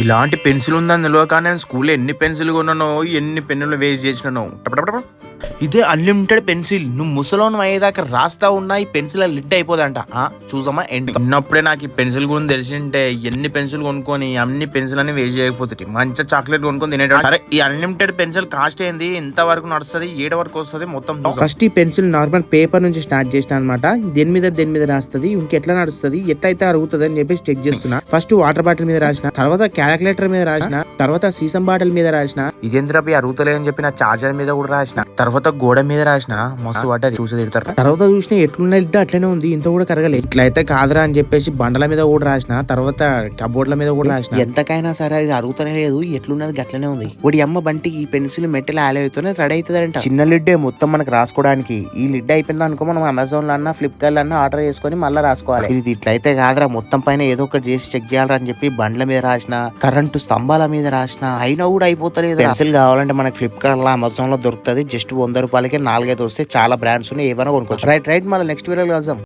ఇలాంటి పెన్సిల్ ఉందని తెలియక కానీ నేను స్కూల్లో ఎన్ని పెన్సిల్ కొన్నానో ఎన్ని పెన్నులు వేస్ట్ చేసినానో. ఇదే అన్లిమిటెడ్ పెన్సిల్. నువ్వు ముసలోను అయ్యేదాకా రాస్తా ఉన్నా ఈ పెన్సిల్ లిడ్ అయిపోదంట. చూసమ్మా ఎండ్. చిన్నప్పుడే నాకు ఈ పెన్సిల్ గురించి తెలిసింటే ఎన్ని పెన్సిల్ కొనుక్కొని అన్ని పెన్సిల్ అని వేస్ట్ చేయకపోతుంది. మంచిగా చాక్లెట్ కొనుక్కొని తినేట. సరే, ఈ అన్లిమిటెడ్ పెన్సిల్ కాస్ట్ ఏంది, ఎంత వరకు నడుస్తుంది, ఏడు వరకు వస్తుంది మొత్తం. ఫస్ట్ ఈ పెన్సిల్ నార్మల్ పేపర్ నుంచి స్టార్ట్ చేసిన అనమాట. దేని మీద రాస్తుంది, ఇంకెట్లా నడుస్తుంది, ఎట్లయితే అరుగుతుంది అని చెప్పేసి చెక్ చేస్తున్నా. ఫస్ట్ వాటర్ బాటిల్ మీద రాసిన, తర్వాత క్యాలిక్యులేటర్ మీద రాసిన, తర్వాత సీసం బాటిల్ మీద రాసిన. ఇదేంద్రపి అరుగుతలే అని చెప్పి నా చార్జర్ మీద కూడా రాసిన. తర్వాత గోడ మీద రాసిన. మస్తు పడ్డది, చూసి తిడతారు. తర్వాత చూసిన ఎట్లున్న లిడ్ అట్లనే ఉంది, ఇంత కూడా కరగలేదు. ఇట్లయితే కాదురా అని చెప్పేసి బండల మీద కూడా రాసిన, తర్వాత కబోర్డ్ల మీద కూడా రాసిన. ఎంతకైనా సరే అది అరుగుతనే లేదు, ఎట్లున్నది గట్లనే ఉంది. ఒకటి అమ్మ బంటి ఈ పెన్సిల్ మెట్టెలు ఆలయతోనే రెడీ అవుతుందంట. చిన్న లిడ్డే మొత్తం మనకు రాసుకోవడానికి. ఈ లిడ్ అయిపోయింది అనుకో, మనం అమెజాన్ లో అన్నా ఫ్లిప్కార్ట్ లో అన్నా ఆర్డర్ చేసుకుని మళ్ళీ రాసుకోవాలి. ఇది ఇట్లయితే కాదురా, మొత్తం పైన ఏదో ఒకటి చేసి చెక్ చేయాలని అని చెప్పి బండ్ల మీద రాసిన, కరెంటు స్తంభాల మీద రాసిన, అయినా కూడా అయిపోతలేదు. పెన్సిల్ కావాలంటే మనకి ఫ్లిప్కార్ట్ లో అమెజాన్ లో దొరుకుతుంది. జస్ట్ 100 రూపాయలకి 4-5 వస్తే చాలా బ్రాండ్స్ ఉన్నాయి, ఏమైనా కొనుక్కోవచ్చు. రైట్ మళ్ళీ నెక్స్ట్ వీడియో కలుద్దాం.